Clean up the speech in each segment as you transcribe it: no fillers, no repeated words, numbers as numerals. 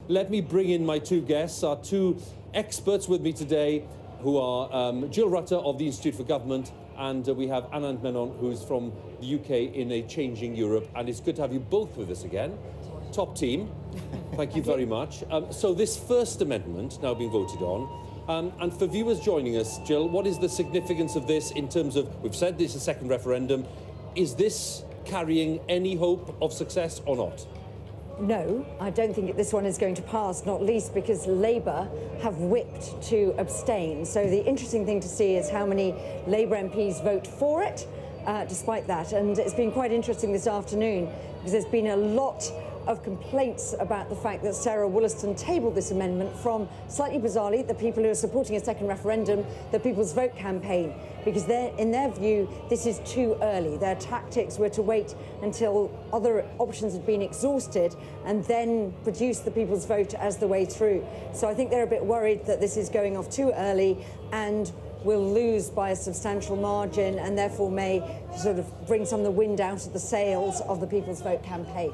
Let me bring in my two guests, our two experts with me today, who are Jill Rutter of the Institute for Government, and we have Anand Menon, who's from the UK in a changing Europe. And it's good to have you both with us again. Top team. Thank you very much. So this First Amendment now being voted on, and for viewers joining us, Jill, what is the significance of this in terms of, we've said this is a second referendum, is this carrying any hope of success or not? No, I don't think this one is going to pass, not least because Labour have whipped to abstain. So the interesting thing to see is how many Labour MPs vote for it, despite that. And it's been quite interesting this afternoon because there's been a lot of complaints about the fact that Sarah Wollaston tabled this amendment from, slightly bizarrely, the people who are supporting a second referendum, the People's Vote campaign, because in their view, this is too early. Their tactics were to wait until other options had been exhausted and then produce the People's Vote as the way through. So I think they're a bit worried that this is going off too early and will lose by a substantial margin and therefore may sort of bring some of the wind out of the sails of the People's Vote campaign.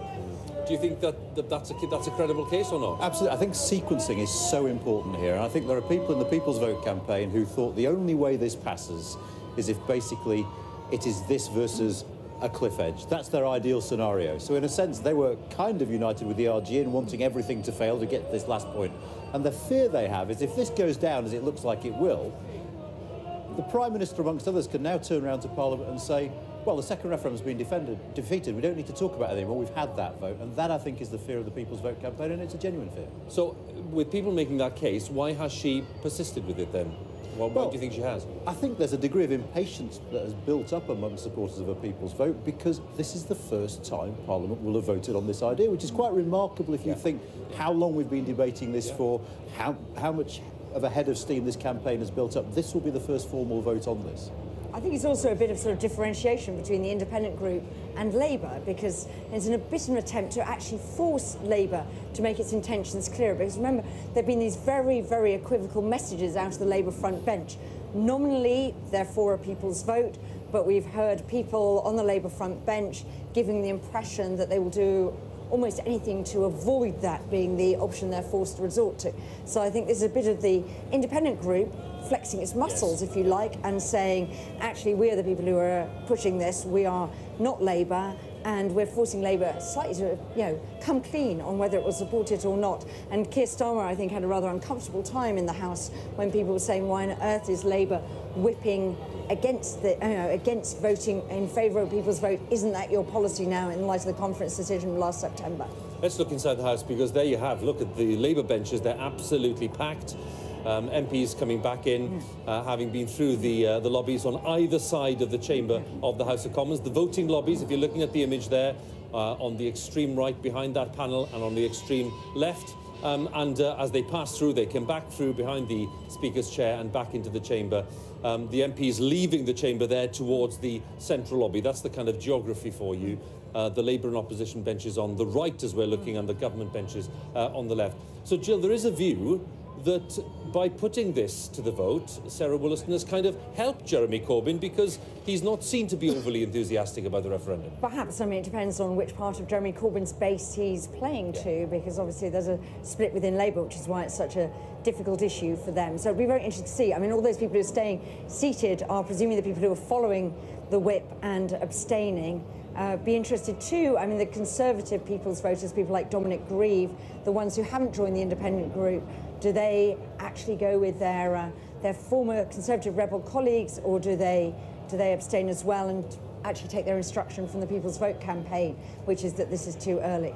Do you think that's a credible case or not? Absolutely. I think sequencing is so important here. And I think there are people in the People's Vote campaign who thought the only way this passes is if basically it is this versus a cliff edge. That's their ideal scenario. So in a sense, they were kind of united with the RG in wanting everything to fail to get to this last point. And the fear they have is if this goes down, as it looks like it will, the Prime Minister, amongst others, can now turn around to Parliament and say, well, the second referendum has been defeated. We don't need to talk about it anymore. We've had that vote. And that, I think, is the fear of the People's Vote campaign, and it's a genuine fear. So, with people making that case, why has she persisted with it then? Why do you think she has? I think there's a degree of impatience that has built up among supporters of a People's Vote because this is the first time Parliament will have voted on this idea, which is quite remarkable if you think how long we've been debating this for, how much of a head of steam this campaign has built up. This will be the first formal vote on this. I think it's also a bit of sort of differentiation between the independent group and Labour, because it's a bit of an attempt to actually force Labour to make its intentions clearer. Because remember, there have been these very, very equivocal messages out of the Labour front bench. Nominally, they're for a People's Vote, but we've heard people on the Labour front bench giving the impression that they will do almost anything to avoid that being the option they're forced to resort to. So I think this is a bit of the independent group flexing its muscles, if you like, and saying, actually, we are the people who are pushing this. We are not Labour, and we're forcing Labour slightly to, come clean on whether it will support it or not. And Keir Starmer, I think, had a rather uncomfortable time in the House when people were saying, why on earth is Labour whipping against against voting in favour of People's Vote? Isn't that your policy now in light of the conference decision last September? Let's look inside the House, because there you have, look at the Labour benches, they're absolutely packed. MPs coming back in, having been through the lobbies on either side of the chamber of the House of Commons. The voting lobbies, if you're looking at the image there, on the extreme right behind that panel and on the extreme left. As they pass through, they come back through behind the Speaker's chair and back into the chamber. The MPs leaving the chamber there towards the central lobby. That's the kind of geography for you. The Labour and opposition benches on the right as we're looking, and the government benches on the left. So, Jill, there is a view that by putting this to the vote, Sarah Wollaston has kind of helped Jeremy Corbyn because he's not seen to be overly enthusiastic about the referendum. Perhaps. I mean, it depends on which part of Jeremy Corbyn's base he's playing to, because obviously there's a split within Labour, which is why it's such a difficult issue for them. So it'll be very interesting to see. I mean, all those people who are staying seated are presumably the people who are following the whip and abstaining. Be interested too, I mean, the Conservative People's Voters, people like Dominic Grieve, the ones who haven't joined the independent group, do they actually go with their former Conservative rebel colleagues, or do they abstain as well and actually take their instruction from the People's Vote campaign, which is that this is too early?